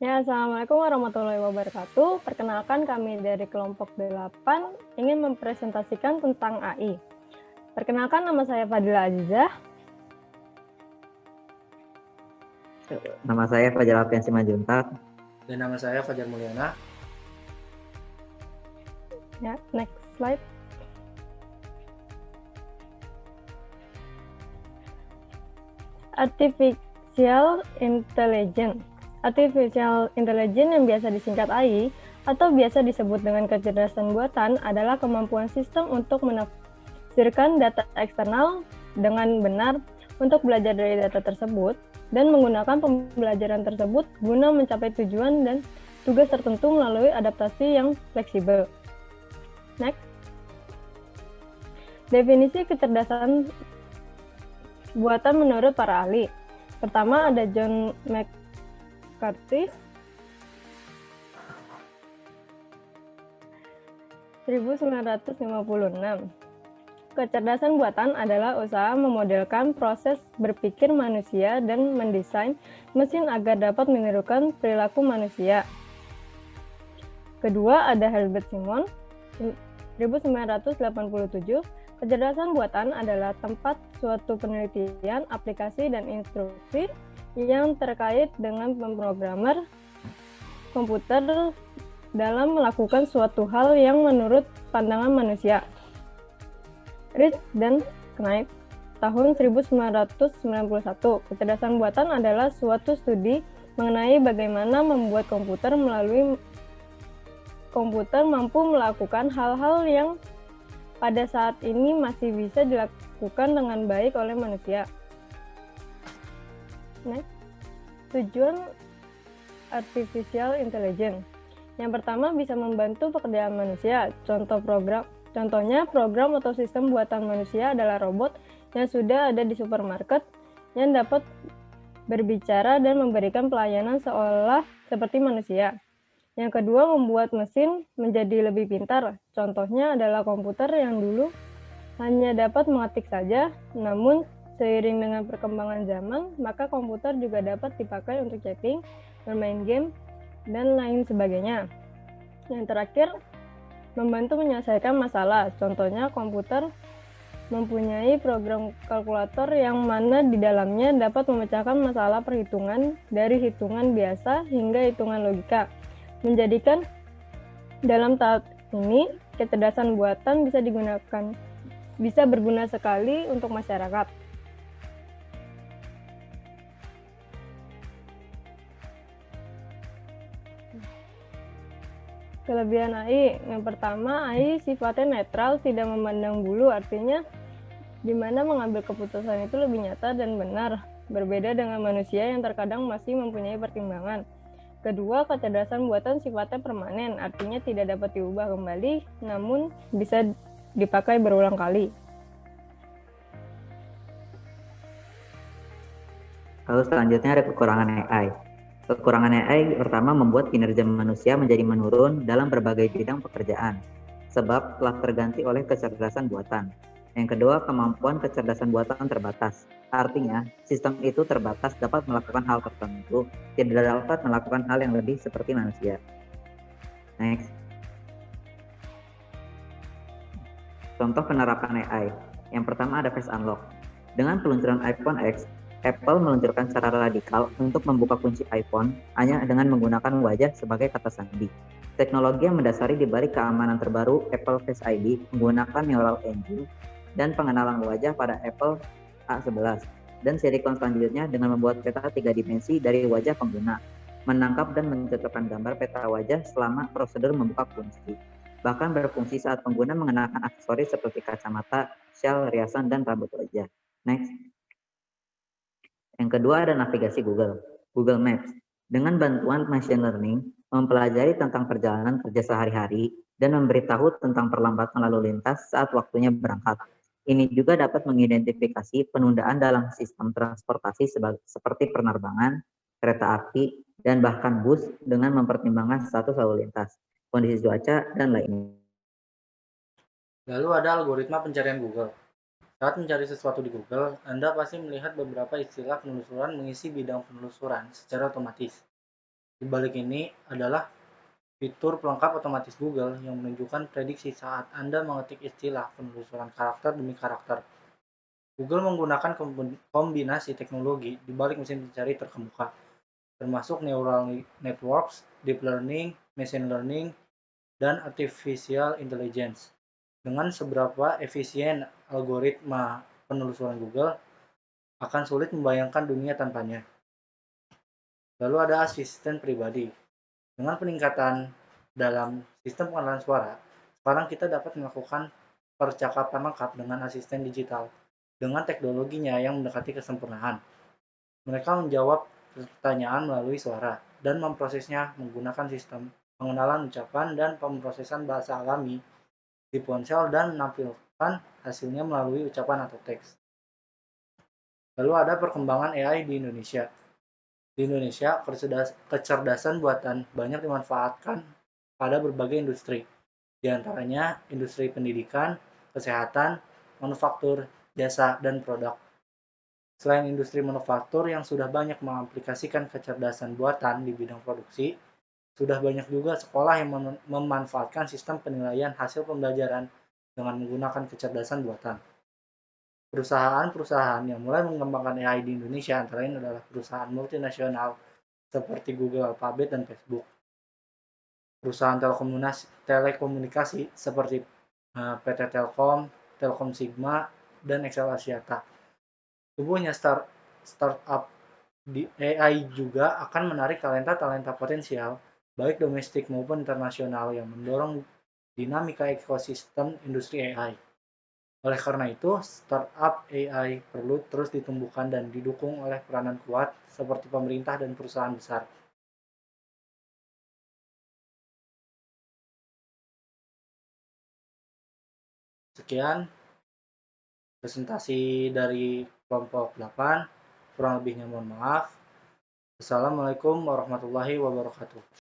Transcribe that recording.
Ya, Assalamualaikum warahmatullahi wabarakatuh. Perkenalkan kami dari kelompok 8 ingin mempresentasikan tentang AI. Perkenalkan nama saya Fadila Azizah. Nama saya Fajar Alfian Simanjuntak. Dan nama saya Fajar Mulyana. Ya, next slide. Artificial Intelligence. Artificial Intelligence yang biasa disingkat AI atau biasa disebut dengan kecerdasan buatan adalah kemampuan sistem untuk menafsirkan data eksternal dengan benar untuk belajar dari data tersebut dan menggunakan pembelajaran tersebut guna mencapai tujuan dan tugas tertentu melalui adaptasi yang fleksibel. Next. Definisi kecerdasan buatan menurut para ahli. Pertama ada John McCarthy 1956. Kecerdasan buatan adalah usaha memodelkan proses berpikir manusia dan mendesain mesin agar dapat menirukan perilaku manusia. Kedua ada Herbert Simon 1987. Kecerdasan buatan adalah tempat suatu penelitian, aplikasi, dan instruksi yang terkait dengan pemrogramer komputer dalam melakukan suatu hal yang menurut pandangan manusia. Rich dan Knight tahun 1991. Kecerdasan buatan adalah suatu studi mengenai bagaimana membuat komputer mampu melakukan hal-hal yang pada saat ini masih bisa dilakukan dengan baik oleh manusia. Next. Tujuan Artificial Intelligence. Yang pertama bisa membantu pekerjaan manusia. Contohnya program atau sistem buatan manusia adalah robot yang sudah ada di supermarket yang dapat berbicara dan memberikan pelayanan seolah seperti manusia. Yang kedua, membuat mesin menjadi lebih pintar. Contohnya adalah komputer yang dulu hanya dapat mengetik saja, namun seiring dengan perkembangan zaman, maka komputer juga dapat dipakai untuk chatting, bermain game, dan lain sebagainya. Yang terakhir, membantu menyelesaikan masalah. Contohnya komputer mempunyai program kalkulator yang mana di dalamnya dapat memecahkan masalah perhitungan dari hitungan biasa hingga hitungan logika. Menjadikan dalam tahap ini kecerdasan buatan bisa berguna sekali untuk masyarakat. Kelebihan AI, yang pertama AI sifatnya netral, tidak memandang bulu, artinya di mana mengambil keputusan itu lebih nyata dan benar, berbeda dengan manusia yang terkadang masih mempunyai pertimbangan. Kedua, kecerdasan buatan sifatnya permanen, artinya tidak dapat diubah kembali, namun bisa dipakai berulang kali. Lalu selanjutnya ada kekurangan AI. Kekurangan AI pertama membuat kinerja manusia menjadi menurun dalam berbagai bidang pekerjaan, sebab telah terganti oleh kecerdasan buatan. Yang kedua, kemampuan kecerdasan buatan terbatas. Artinya, sistem itu terbatas dapat melakukan hal tertentu, tidak dapat melakukan hal yang lebih seperti manusia. Next. Contoh penerapan AI. Yang pertama ada Face Unlock. Dengan peluncuran iPhone X, Apple meluncurkan cara radikal untuk membuka kunci iPhone hanya dengan menggunakan wajah sebagai kata sandi. Teknologi yang mendasari di balik keamanan terbaru Apple Face ID menggunakan Neural Engine dan pengenalan wajah pada Apple A11 dan silikon selanjutnya dengan membuat peta 3 dimensi dari wajah pengguna, menangkap dan mencocokkan gambar peta wajah selama prosedur membuka kunci. Bahkan berfungsi saat pengguna mengenakan aksesoris seperti kacamata, shell, riasan, dan rambut wajah. Next. Yang kedua ada navigasi Google Maps. Dengan bantuan machine learning, mempelajari tentang perjalanan kerja sehari-hari dan memberitahu tentang perlambatan lalu lintas saat waktunya berangkat. Ini juga dapat mengidentifikasi penundaan dalam sistem transportasi seperti penerbangan, kereta api, dan bahkan bus dengan mempertimbangkan status lalu lintas, kondisi cuaca, dan lainnya. Lalu ada algoritma pencarian Google. Saat mencari sesuatu di Google, Anda pasti melihat beberapa istilah penelusuran mengisi bidang penelusuran secara otomatis. Di balik ini adalah fitur pelengkap otomatis Google yang menunjukkan prediksi saat Anda mengetik istilah penelusuran karakter demi karakter. Google menggunakan kombinasi teknologi di balik mesin pencari terkemuka, termasuk neural networks, deep learning, machine learning, dan artificial intelligence. Dengan seberapa efisien algoritma penelusuran Google, akan sulit membayangkan dunia tanpanya. Lalu ada asisten pribadi. Dengan peningkatan dalam sistem pengenalan suara, sekarang kita dapat melakukan percakapan lengkap dengan asisten digital dengan teknologinya yang mendekati kesempurnaan. Mereka menjawab pertanyaan melalui suara dan memprosesnya menggunakan sistem pengenalan ucapan dan pemrosesan bahasa alami di ponsel dan menampilkan hasilnya melalui ucapan atau teks. Lalu ada perkembangan AI di Indonesia. Di Indonesia, kecerdasan buatan banyak dimanfaatkan pada berbagai industri, di antaranya industri pendidikan, kesehatan, manufaktur, jasa, dan produk. Selain industri manufaktur yang sudah banyak mengaplikasikan kecerdasan buatan di bidang produksi, sudah banyak juga sekolah yang memanfaatkan sistem penilaian hasil pembelajaran dengan menggunakan kecerdasan buatan. Perusahaan-perusahaan yang mulai mengembangkan AI di Indonesia antara lain adalah perusahaan multinasional seperti Google, Alphabet, dan Facebook. Perusahaan telekomunikasi seperti PT Telkom, Telkom Sigma, dan Excel Axiata. Tumbuhnya startup di AI juga akan menarik talenta-talenta potensial, baik domestik maupun internasional yang mendorong dinamika ekosistem industri AI. Oleh karena itu, startup AI perlu terus ditumbuhkan dan didukung oleh peranan kuat seperti pemerintah dan perusahaan besar. Sekian presentasi dari kelompok 8. Kurang lebihnya mohon maaf. Assalamualaikum warahmatullahi wabarakatuh.